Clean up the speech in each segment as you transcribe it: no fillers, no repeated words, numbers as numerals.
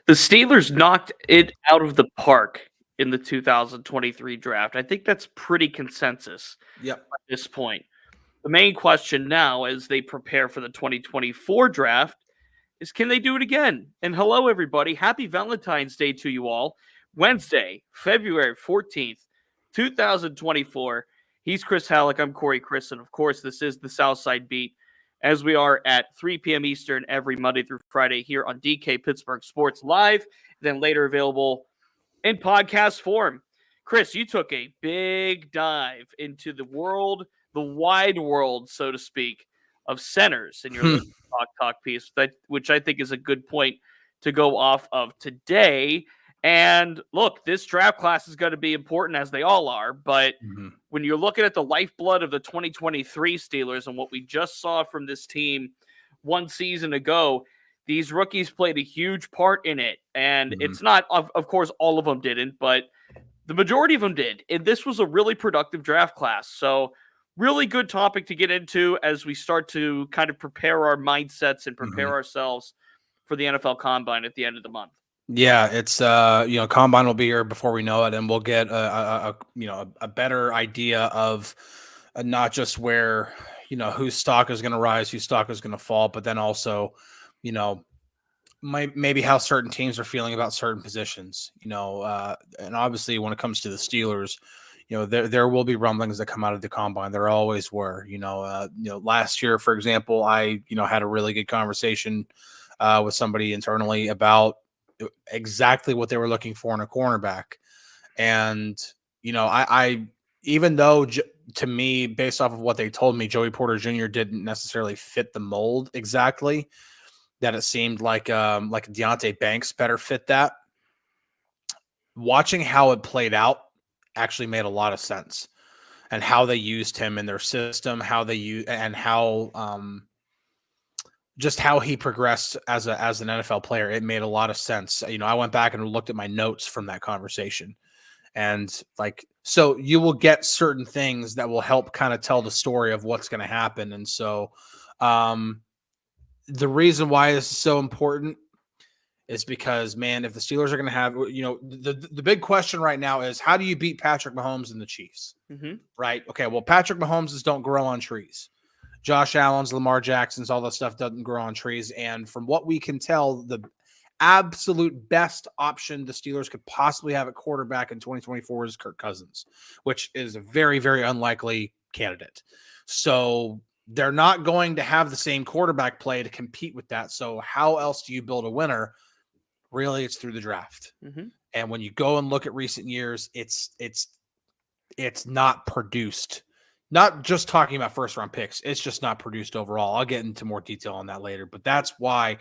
The Steelers knocked it out of the park in the 2023 draft. I think that's pretty consensus Yep. at this point. The main question now, as they prepare for the 2024 draft, is can they do it again? And hello, everybody. Happy Valentine's Day to you all. Wednesday, February 14th, 2024. He's Chris Halicke. I'm Corey Chris. And of course, this is the Southside Beat, as we are at 3 p.m. Eastern every Monday through Friday here on DK Pittsburgh Sports Live, then later available in podcast form. Chris, you took a big dive into the world, the wide world, so to speak, of centers in your little talk piece, which I think is a good point to go off of today. And look, this draft class is going to be important, as they all are. But when you're looking at the lifeblood of the 2023 Steelers and what we just saw from this team one season ago, these rookies played a huge part in it. And it's not, of course, all of them didn't, but the majority of them did. And this was a really productive draft class. So really good topic to get into as we start to kind of prepare our mindsets and prepare ourselves for the NFL Combine at the end of the month. Yeah, it's Combine will be here before we know it, and we'll get a better idea of not just where whose stock is going to rise, whose stock is going to fall, but then also maybe how certain teams are feeling about certain positions. And obviously when it comes to the Steelers, there will be rumblings that come out of the Combine. There always were. Last year, for example, I had a really good conversation with somebody internally about exactly what they were looking for in a cornerback. And, I even though to me, based off of what they told me, Joey Porter Jr. didn't necessarily fit the mold exactly, that it seemed like Deonte Banks better fit that. Watching how it played out actually made a lot of sense, and how they used him in their system, how they use, and how, just how he progressed as an NFL player. It made a lot of sense. I went back and looked at my notes from that conversation, and so you will get certain things that will help kind of tell the story of what's going to happen. And so, the reason why this is so important is because, man, if the Steelers are going to have, the big question right now is, how do you beat Patrick Mahomes and the Chiefs? Right? Okay. Well, Patrick Mahomes don't grow on trees. Josh Allen's, Lamar Jackson's, all that stuff doesn't grow on trees. And from what we can tell, the absolute best option the Steelers could possibly have at quarterback in 2024 is Kirk Cousins, which is a very, very unlikely candidate. So they're not going to have the same quarterback play to compete with that. So how else do you build a winner? Really, it's through the draft. And when you go and look at recent years, it's not produced. Not just talking about first-round picks. It's just not produced overall. I'll get into more detail on that later. But that's why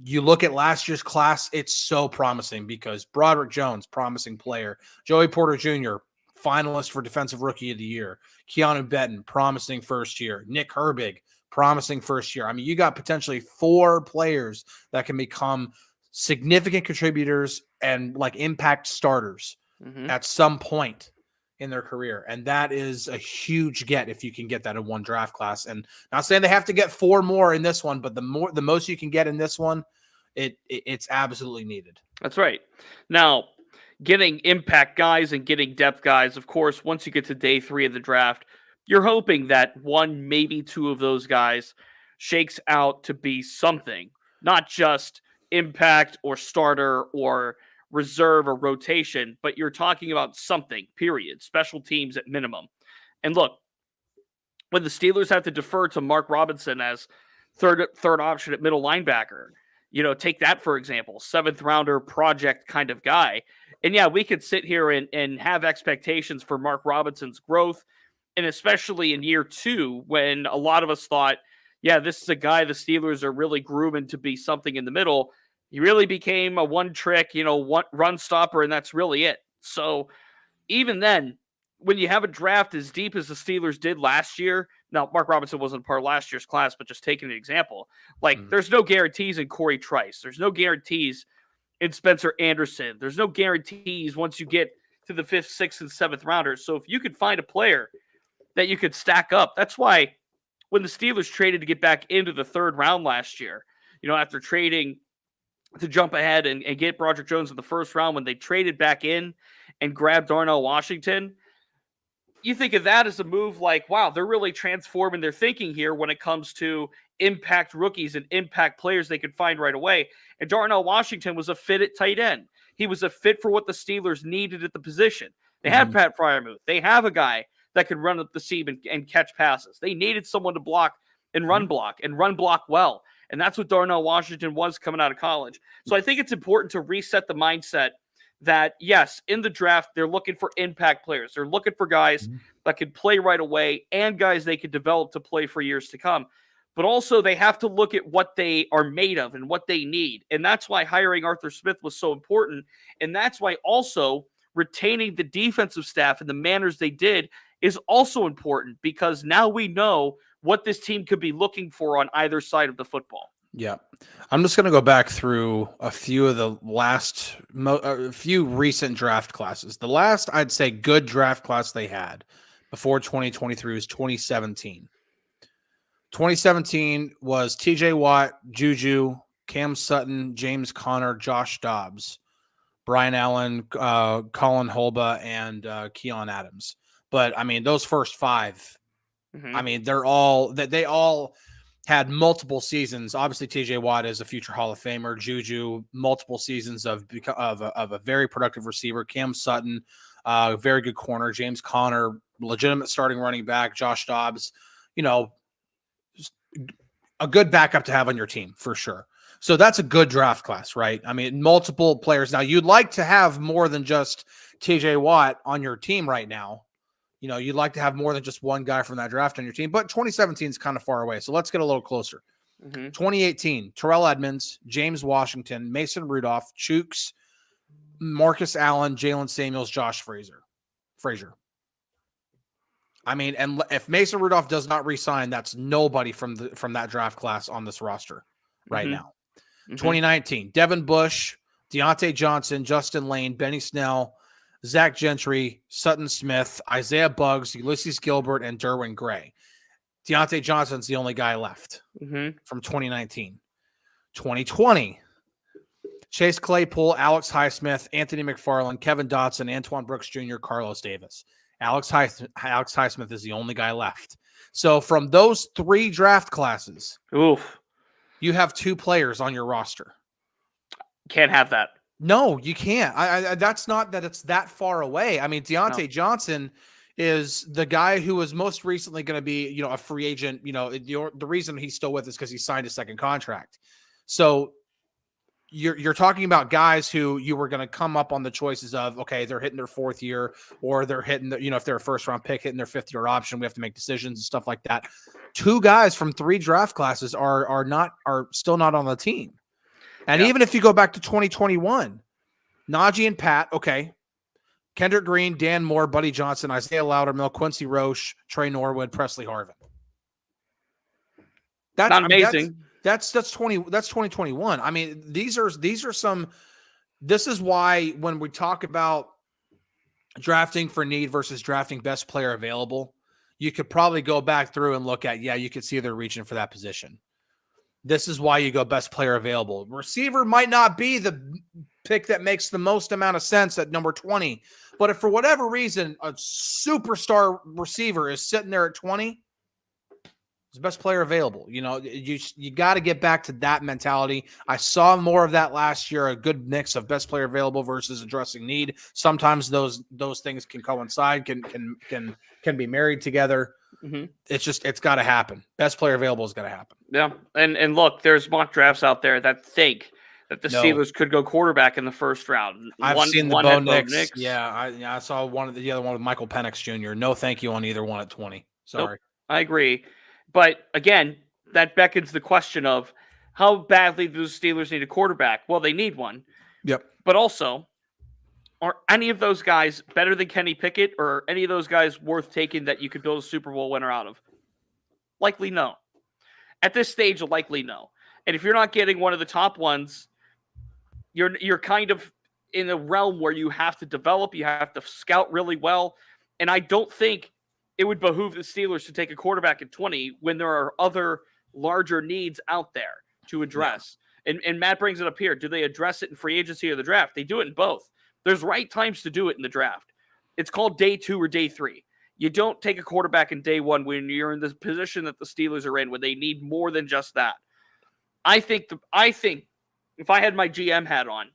you look at last year's class, it's so promising, because Broderick Jones, promising player. Joey Porter Jr., finalist for Defensive Rookie of the Year. Keanu Benton, promising first year. Nick Herbig, promising first year. I mean, you got potentially 4 players that can become significant contributors and impact starters at some point in their career. And that is a huge get if you can get that in one draft class. And not saying they have to get 4 more in this one, but the most you can get in this one, it's absolutely needed. That's right. Now, getting impact guys and getting depth guys, of course, once you get to day 3 of the draft, you're hoping that 1, maybe 2 of those guys shakes out to be something, not just impact or starter or reserve or rotation, but you're talking about something, period. Special teams at minimum. And look, when the Steelers have to defer to Mark Robinson as third option at middle linebacker, take that, for example, 7th rounder project kind of guy. And yeah, we could sit here and have expectations for Mark Robinson's growth. And especially in year 2, when a lot of us thought, yeah, this is a guy the Steelers are really grooming to be something in the middle. He really became a one-trick, run stopper, and that's really it. So even then, when you have a draft as deep as the Steelers did last year, now Mark Robinson wasn't part of last year's class, but just taking an example, there's no guarantees in Corey Trice. There's no guarantees in Spencer Anderson. There's no guarantees once you get to the 5th, 6th, and 7th rounders. So if you could find a player that you could stack up, that's why when the Steelers traded to get back into the 3rd round last year, after trading to jump ahead and get Broderick Jones in the first round when they traded back in and grabbed Darnell Washington. You think of that as a move like, wow, they're really transforming their thinking here when it comes to impact rookies and impact players they could find right away. And Darnell Washington was a fit at tight end. He was a fit for what the Steelers needed at the position. They had Pat Fryermuth. They have a guy that could run up the seam and catch passes. They needed someone to block and run block well. And that's what Darnell Washington was coming out of college. So I think it's important to reset the mindset that, yes, in the draft, they're looking for impact players. They're looking for guys that could play right away and guys they could develop to play for years to come. But also they have to look at what they are made of and what they need. And that's why hiring Arthur Smith was so important. And that's why also retaining the defensive staff in the manners they did is also important, because now we know what this team could be looking for on either side of the football. Yeah. I'm just going to go back through a few of the last, a few recent draft classes. The last, I'd say, good draft class they had before 2023 was 2017. 2017 was TJ Watt, Juju, Cam Sutton, James Conner, Josh Dobbs, Brian Allen, Colin Holba, and Keon Adams. But I mean, those first five, I mean, they all had multiple seasons. Obviously, TJ Watt is a future Hall of Famer. Juju, multiple seasons of a very productive receiver. Cam Sutton, very good corner. James Conner, legitimate starting running back. Josh Dobbs, a good backup to have on your team for sure. So that's a good draft class, right? I mean, multiple players. Now, you'd like to have more than just TJ Watt on your team right now. You'd like to have more than just one guy from that draft on your team, but 2017 is kind of far away. So let's get a little closer. 2018, Terrell Edmonds, James Washington, Mason Rudolph, Chooks, Marcus Allen, Jalen Samuels, Josh Frazier. I mean, and if Mason Rudolph does not re-sign, that's nobody from that draft class on this roster right now. 2019, Devin Bush, Deontay Johnson, Justin Lane, Benny Snell, Zach Gentry, Sutton Smith, Isaiah Buggs, Ulysses Gilbert, and Derwin Gray. Deontay Johnson's the only guy left from 2019. 2020, Chase Claypool, Alex Highsmith, Anthony McFarland, Kevin Dotson, Antoine Brooks Jr., Carlos Davis. Alex Highsmith is the only guy left. So from those three draft classes, you have two players on your roster. Can't have that. No, you can't. That's not that it's that far away. I mean, Deontay Johnson is the guy who is most recently going to be, a free agent. The reason he's still with us because he signed a second contract. So you're talking about guys who you were going to come up on the choices of, okay, they're hitting their fourth year, or they're hitting if they're a first round pick, hitting their fifth year option, we have to make decisions and stuff like that. Two guys from three draft classes are still not on the team. And even if you go back to 2021, Najee and Pat, okay, Kendrick Green, Dan Moore, Buddy Johnson, Isaiah Loudermill, Quincy Roche, Trey Norwood, Presley Harvin. That's not amazing. That's 2021. I mean, these are some. This is why when we talk about drafting for need versus drafting best player available, you could probably go back through and look at, you could see they're reaching for that position. This is why you go best player available. Receiver might not be the pick that makes the most amount of sense at number 20, but if for whatever reason a superstar receiver is sitting there at 20, it's best player available. You got to get back to that mentality. I saw more of that last year, a good mix of best player available versus addressing need. Sometimes those things can coincide, can be married together. It's got to happen. Best player available is going to happen. Yeah. And look, there's mock drafts out there that think that the Steelers could go quarterback in the first round. I've seen the Bo Nix. Yeah. I saw the other one with Michael Penix Jr. No, thank you on either one at 20. Sorry. Nope, I agree. But again, that beckons the question of how badly do the Steelers need a quarterback? Well, they need one. Yep. But also, are any of those guys better than Kenny Pickett, or are any of those guys worth taking that you could build a Super Bowl winner out of? Likely no. At this stage, likely no. And if you're not getting one of the top ones, you're kind of in a realm where you have to develop, you have to scout really well. And I don't think it would behoove the Steelers to take a quarterback at 20 when there are other larger needs out there to address. And Matt brings it up here. Do they address it in free agency or the draft? They do it in both. There's right times to do it in the draft. It's called day 2 or day 3. You don't take a quarterback in day 1 when you're in the position that the Steelers are in, when they need more than just that. I think if I had my GM hat on,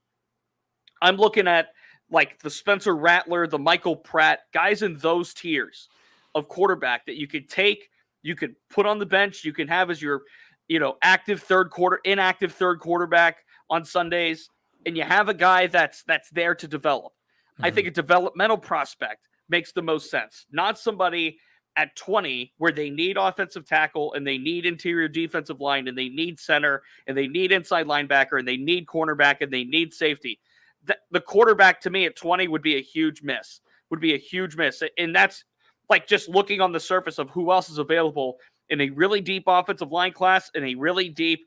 I'm looking at like the Spencer Rattler, the Michael Pratt, guys in those tiers of quarterback that you could take, you could put on the bench, you can have as your, inactive third quarterback on Sundays, and you have a guy that's there to develop. Mm-hmm. I think a developmental prospect makes the most sense, not somebody at 20 where they need offensive tackle and they need interior defensive line and they need center and they need inside linebacker and they need cornerback and they need safety. The quarterback to me at 20 would be a huge miss. And that's like just looking on the surface of who else is available in a really deep offensive line class and a really deep,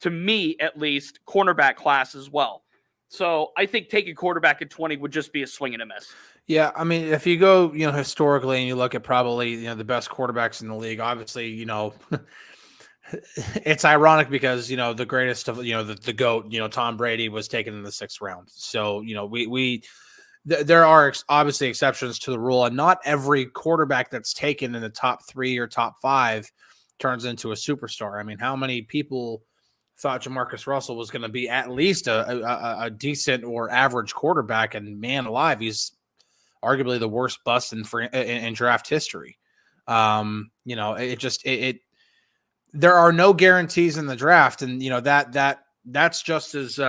to me at least, cornerback class as well. So I think taking quarterback at 20 would just be a swing and a miss. Yeah, I mean, if you go, historically and you look at probably, the best quarterbacks in the league, obviously, it's ironic because, the greatest of, the GOAT, Tom Brady was taken in the 6th round. So, there are obviously exceptions to the rule, and not every quarterback that's taken in the top 3 or top 5 turns into a superstar. I mean, how many people thought Jamarcus Russell was going to be at least a decent or average quarterback, and man alive, he's arguably the worst bust in draft history. There are no guarantees in the draft, and that's just as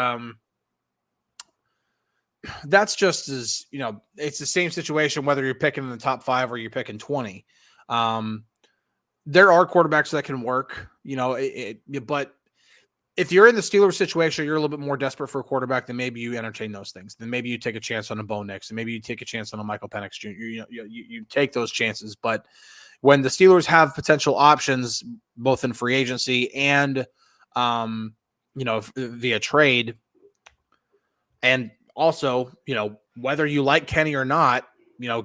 it's the same situation whether you're picking in the top 5 or you're picking 20. There are quarterbacks that can work, but if you're in the Steelers situation, you're a little bit more desperate for a quarterback, then maybe you entertain those things. Then maybe you take a chance on a Bo Nix, and maybe you take a chance on a Michael Penix Jr. You take those chances. But when the Steelers have potential options, both in free agency and, via trade, and also, whether you like Kenny or not,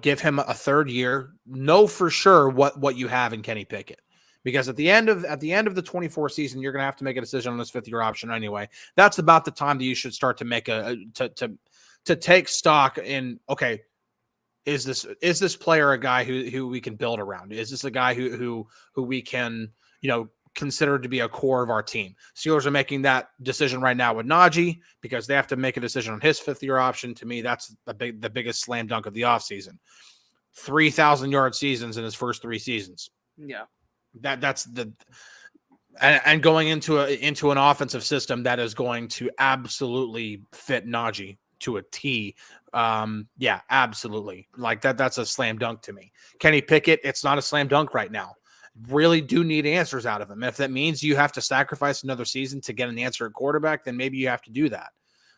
give him a 3rd year, know for sure what you have in Kenny Pickett. Because at the end of the 24 season, you're going to have to make a decision on this 5th-year option anyway. That's about the time that you should start to make to take stock in, okay, is this player a guy who we can build around? Is this a guy who we can, consider to be a core of our team? Steelers are making that decision right now with Najee because they have to make a decision on his 5th-year option. To me, that's the biggest slam dunk of the offseason. 3,000-yard seasons in his first 3 seasons. Yeah. That's and going into an offensive system that is going to absolutely fit Najee to a T. Yeah, absolutely. Like that's a slam dunk to me. Kenny Pickett, it's not a slam dunk right now. Really do need answers out of him. If that means you have to sacrifice another season to get an answer at quarterback, then maybe you have to do that.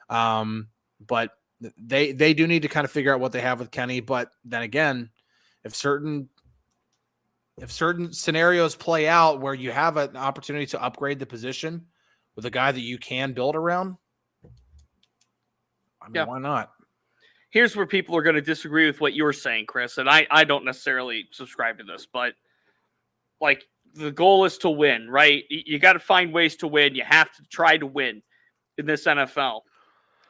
But they do need to kind of figure out what they have with Kenny. But then again, if certain scenarios play out where you have an opportunity to upgrade the position with a guy that you can build around, I mean, why not? Here's where people are going to disagree with what you're saying, Chris, and I don't necessarily subscribe to this, but like the goal is to win, right? You got to find ways to win. You have to try to win in this NFL.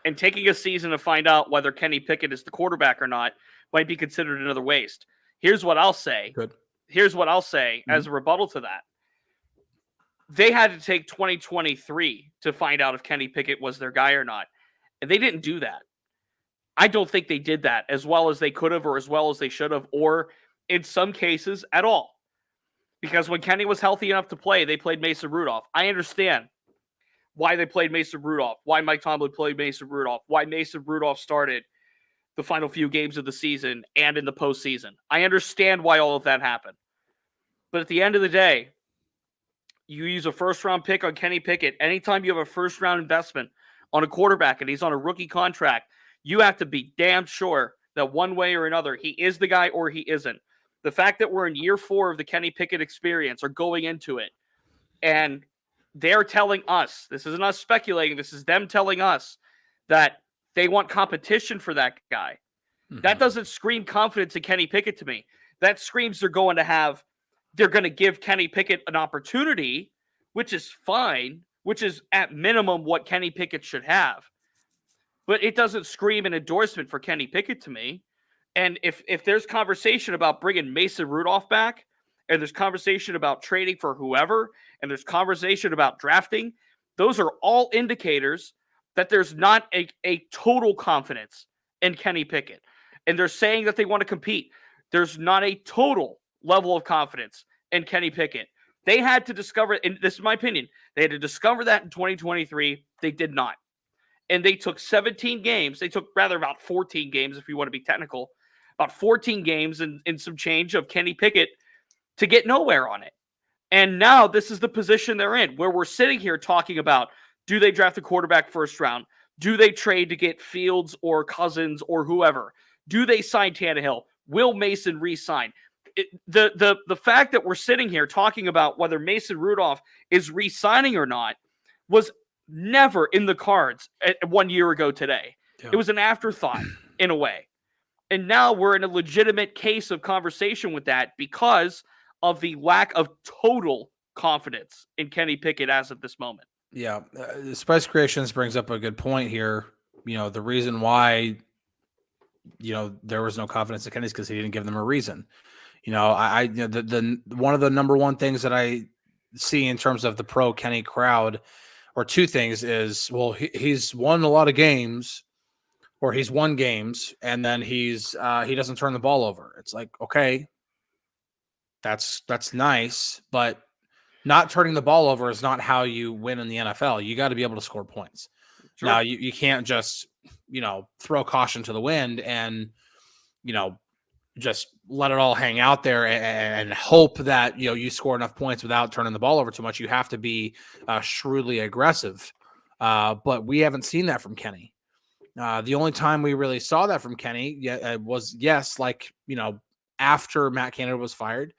And taking a season to find out whether Kenny Pickett is the quarterback or not might be considered another waste. Here's what I'll say. Good. Here's what I'll say as a rebuttal to that. They had to take 2023 to find out if Kenny Pickett was their guy or not. And they didn't do that. I don't think they did that as well as they could have or as well as they should have, or in some cases at all. Because when Kenny was healthy enough to play, they played Mason Rudolph. I understand why they played Mason Rudolph, why Mike Tomlin played Mason Rudolph, why Mason Rudolph started the final few games of the season and in the postseason. I understand why all of that happened. But at the end of the day, you use a first-round pick on Kenny Pickett. Anytime you have a first-round investment on a quarterback and he's on a rookie contract, you have to be damn sure that one way or another, he is the guy or he isn't. The fact that we're in year 4 of the Kenny Pickett experience or going into it, and they're telling us, this isn't us speculating, this is them telling us that they want competition for that guy. Mm-hmm. That doesn't scream confidence in Kenny Pickett to me. That screams they're going to give Kenny Pickett an opportunity, which is fine, which is at minimum what Kenny Pickett should have. But it doesn't scream an endorsement for Kenny Pickett to me. And if there's conversation about bringing Mason Rudolph back, and there's conversation about trading for whoever, and there's conversation about drafting, those are all indicators that there's not a total confidence in Kenny Pickett. And they're saying that they want to compete. There's not a total level of confidence in Kenny Pickett. They had to discover, and this is my opinion, they had to discover that in 2023. They did not. And they took 17 games. They took rather about 14 games, if you want to be technical, about 14 games and some change of Kenny Pickett to get nowhere on it. And now this is the position they're in, where we're sitting here talking about, do they draft a quarterback first round? Do they trade to get Fields or Cousins or whoever? Do they sign Tannehill? Will Mason re-sign? The fact that we're sitting here talking about whether Mason Rudolph is re-signing or not was never in the cards 1 year ago today. Yeah. It was an afterthought in a way. And now we're in a legitimate case of conversation with that because of the lack of total confidence in Kenny Pickett as of this moment. Yeah. Spice Creations brings up a good point here. The reason why, there was no confidence in Kenny is because he didn't give them a reason. The one of the number one things that I see in terms of the pro Kenny crowd, or two things, is, well, he's won a lot of games, or he's won games, and then he doesn't turn the ball over. It's like, okay, that's nice, but not turning the ball over is not how you win in the NFL. You got to be able to score points. Sure. Now, you can't just, throw caution to the wind and, just let it all hang out there and hope that, you score enough points without turning the ball over too much. You have to be shrewdly aggressive. But we haven't seen that from Kenny. The only time we really saw that from Kenny was, after Matt Canada was fired.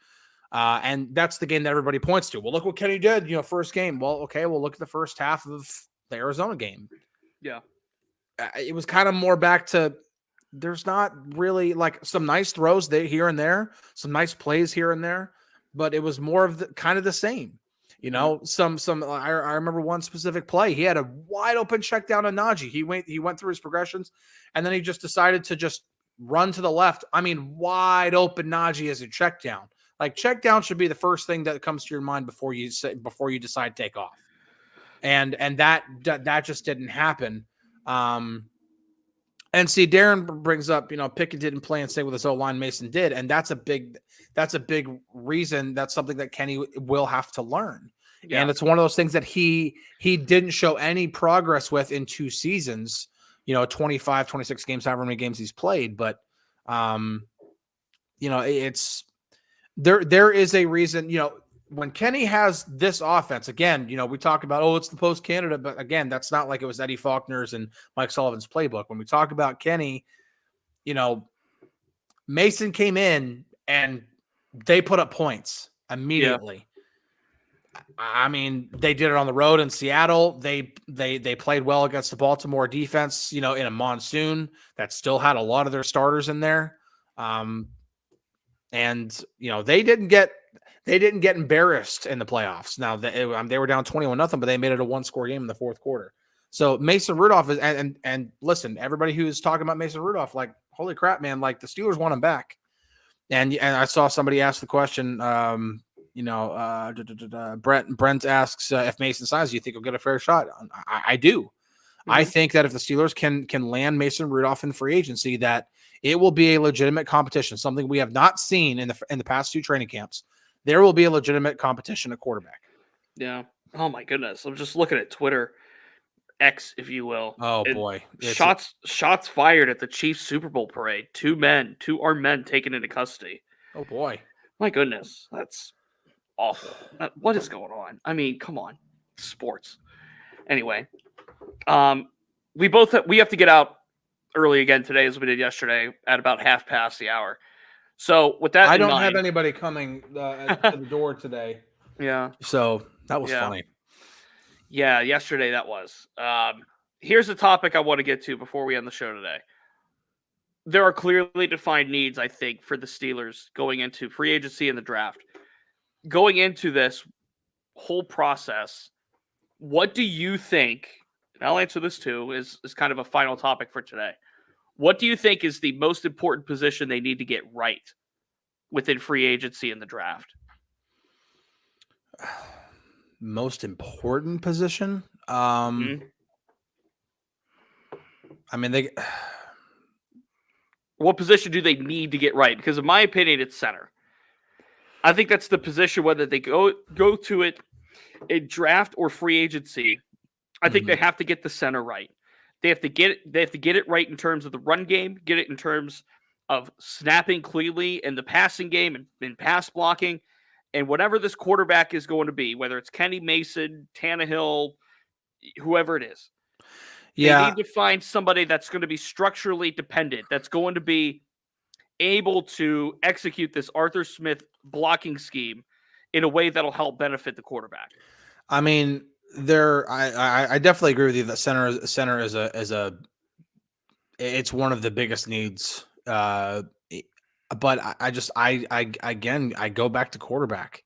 And that's the game that everybody points to. Well, look what Kenny did, first game. Well, okay, well, look at the first half of the Arizona game. Yeah. It was kind of more back to, there's not really some nice throws here and there, some nice plays here and there, but it was more of the kind of the same. I remember one specific play. He had a wide open check down to Najee. He went through his progressions, and then he just decided to just run to the left. I mean, wide open Najee as a check down. Check down should be the first thing that comes to your mind before you decide to take off. And that just didn't happen. And see, Darren brings up, Pickett didn't play and stay with his O-line. Mason did. And that's a big reason. That's something that Kenny will have to learn. Yeah. And it's one of those things that he didn't show any progress with in 2 seasons, 25, 26 games, however many games he's played. But, it's there is a reason, when Kenny has this offense, again, we talk about, it's the post-Canada, but again, that's not like it was Eddie Faulkner's and Mike Sullivan's playbook. When we talk about Kenny, Mason came in and they put up points immediately. Yeah. I mean, they did it on the road in Seattle. They played well against the Baltimore defense, in a monsoon that still had a lot of their starters in there. And, they didn't get embarrassed in the playoffs. Now they were down 21-0, but they made it a 1-score game in the fourth quarter. So Mason Rudolph is, and listen, everybody who's talking about Mason Rudolph, holy crap, man, the Steelers want him back. And I saw somebody ask the question, Brent asks if Mason signs, do you think he'll get a fair shot? I do. Mm-hmm. I think that if the Steelers can land Mason Rudolph in free agency, that it will be a legitimate competition, something we have not seen in the past 2 training camps. There will be a legitimate competition at quarterback. Yeah. Oh my goodness. I'm just looking at Twitter, X, if you will. Oh boy. Shots fired at the Chiefs Super Bowl parade. 2 armed men taken into custody. Oh boy. My goodness. That's awful. What is going on? I mean, come on. Sports. Anyway, we have to get out early again today as we did yesterday at about 1:30. So with that, I don't have anybody coming to the door today. Yeah. So that was funny. Yeah, yesterday that was. Here's a topic I want to get to before we end the show today. There are clearly defined needs, I think, for the Steelers going into free agency and the draft. Going into this whole process, What do you think? And I'll answer this too. Is kind of a final topic for today. What do you think is the most important position they need to get right within free agency and the draft? Most important position? Mhm. I mean, What position do they need to get right? Because in my opinion, it's center. I think that's the position whether they go to it in draft or free agency. I think they have to get the center right. They have to get it right in terms of the run game, get it in terms of snapping cleanly in the passing game and in pass blocking, and whatever this quarterback is going to be, whether it's Kenny Mason, Tannehill, whoever it is. They yeah, need to find somebody that's going to be structurally dependent, that's going to be able to execute this Arthur Smith blocking scheme in a way that'll help benefit the quarterback. I mean, I definitely agree with you that center is it's one of the biggest needs. But I go back to quarterback.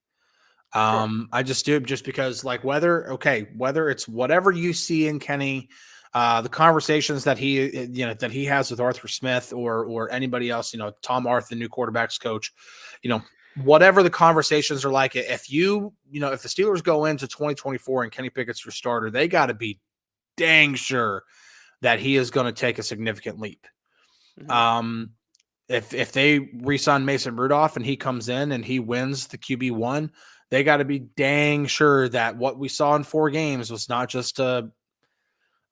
Sure. I just do, just because, like, whether it's whatever you see in Kenny, the conversations that he has with Arthur Smith or anybody else, Tom Arth, the new quarterbacks coach, whatever the conversations are like, if the Steelers go into 2024 and Kenny Pickett's your starter, they got to be dang sure that he is going to take a significant leap. Mm-hmm. If they re-sign Mason Rudolph and he comes in and he wins the QB1, they got to be dang sure that what we saw in 4 games was not just a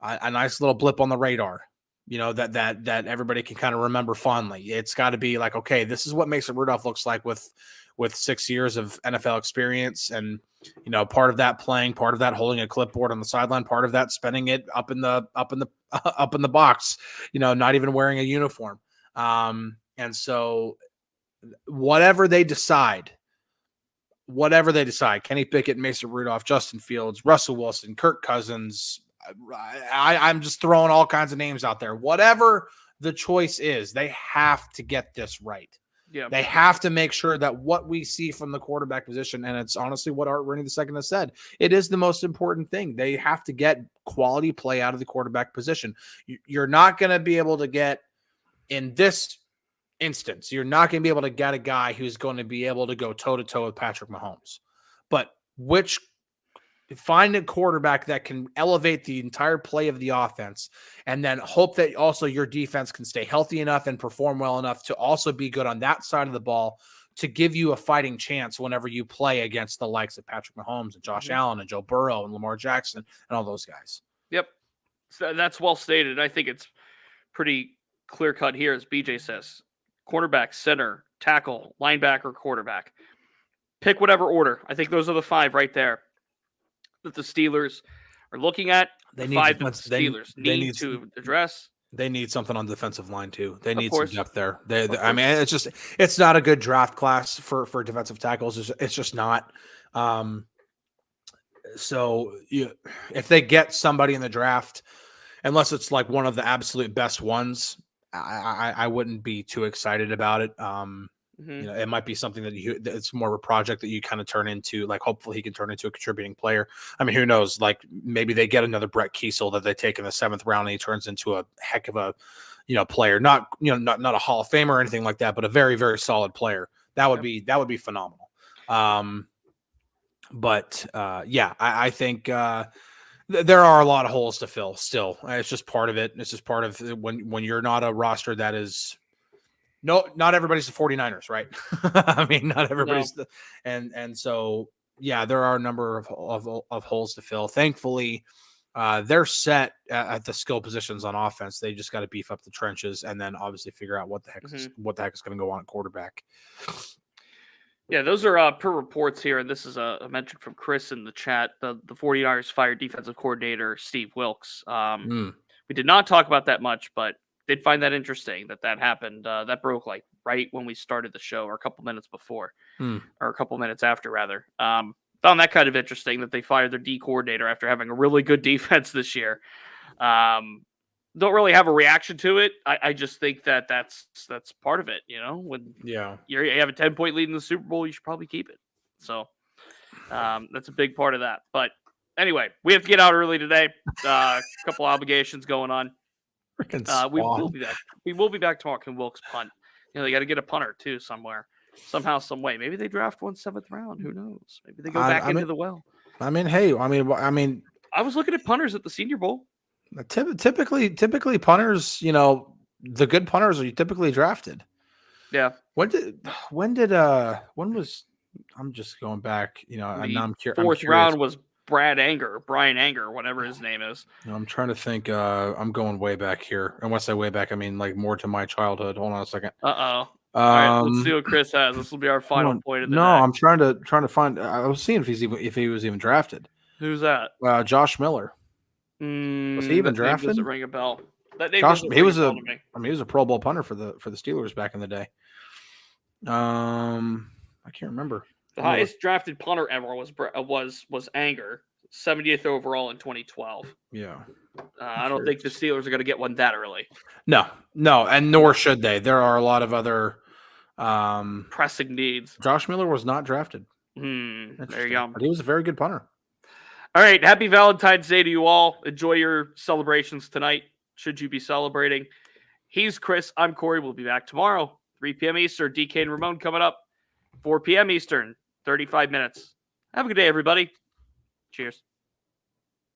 nice little blip on the radar, that everybody can kind of remember fondly. It's got to be like, okay, this is what Mason Rudolph looks like with 6 years of NFL experience, and part of that playing, part of that holding a clipboard on the sideline, part of that spending it up in the box, not even wearing a uniform. And so whatever they decide, Kenny Pickett, Mason Rudolph, Justin Fields, Russell Wilson, Kirk Cousins, I'm just throwing all kinds of names out there. Whatever the choice is, they have to get this right. Yeah. They have to make sure that what we see from the quarterback position, and it's honestly what Art Rooney II has said, it is the most important thing. They have to get quality play out of the quarterback position. You're not going to be able to get, in this instance, you're not going to be able to get a guy who's going to be able to go toe-to-toe with Patrick Mahomes. But find a quarterback that can elevate the entire play of the offense, and then hope that also your defense can stay healthy enough and perform well enough to also be good on that side of the ball to give you a fighting chance whenever you play against the likes of Patrick Mahomes and Josh Allen and Joe Burrow and Lamar Jackson and all those guys. Yep. So that's well stated. I think it's pretty clear cut here, as BJ says. Quarterback, center, tackle, linebacker, quarterback. Pick whatever order. I think those are the 5 right there that the Steelers are looking at. They need to address. They need something on the defensive line too. They need some depth there. I mean, it's not a good draft class for defensive tackles. It's just not. So if they get somebody in the draft, unless it's like one of the absolute best ones, I wouldn't be too excited about it. It might be something that it's more of a project that you kind of turn into, like, hopefully he can turn into a contributing player. I mean, who knows? Like, maybe they get another Brett Kiesel that they take in the 7th round and he turns into a heck of a, player, not a Hall of Famer or anything like that, but a very, very solid player. That would be phenomenal. I think, there are a lot of holes to fill still. It's just part of it. It's just part of when you're not a roster that is, not everybody's the 49ers, right? I mean, not everybody's and so, yeah, there are a number of holes to fill. Thankfully, they're set at the skill positions on offense. They just got to beef up the trenches and then obviously figure out what the heck is going to go on at quarterback. Yeah, those are per reports here, and this is a mention from Chris in the chat. The 49ers fired defensive coordinator Steve Wilks. We did not talk about that much, but did find that interesting that happened. That broke like right when we started the show, or a couple minutes before, or a couple minutes after, rather. Found that kind of interesting that they fired their D coordinator after having a really good defense this year. Don't really have a reaction to it. I just think that's part of it. When you have a 10-point lead in the Super Bowl, you should probably keep it. So that's a big part of that. But Anyway, we have to get out early today. A couple obligations going on. We will be back. We will be back tomorrow. Can Wilkes punt? They got to get a punter too somewhere, somehow, some way. Maybe they draft 1 7th round. Who knows? Maybe they go back into the well. I mean, I was looking at punters at the Senior Bowl. Typically, punters, the good punters are typically drafted. Yeah. When was? I'm just going back. I'm curious. Fourth round was Brian Anger, whatever his name is. I'm trying to think. I'm going way back here, and when I say way back, I mean like more to my childhood. Hold on a second. All right, let's see what Chris has. This will be our final point of the day. I'm trying to find. I was seeing if he was even drafted. Who's that? Josh Miller. Was he even drafted? Doesn't ring a bell. That name he was a Pro Bowl punter for the Steelers back in the day. I can't remember. The highest drafted punter ever was Anger, 70th overall in 2012. Yeah. I don't think the Steelers are going to get one that early. No, and nor should they. There are a lot of other pressing needs. Josh Miller was not drafted. There you go. But he was a very good punter. All right. Happy Valentine's Day to you all. Enjoy your celebrations tonight, should you be celebrating. He's Chris. I'm Corey. We'll be back tomorrow, 3 p.m. Eastern. DK and Ramon coming up, 4 p.m. Eastern, 35 minutes. Have a good day, everybody. Cheers.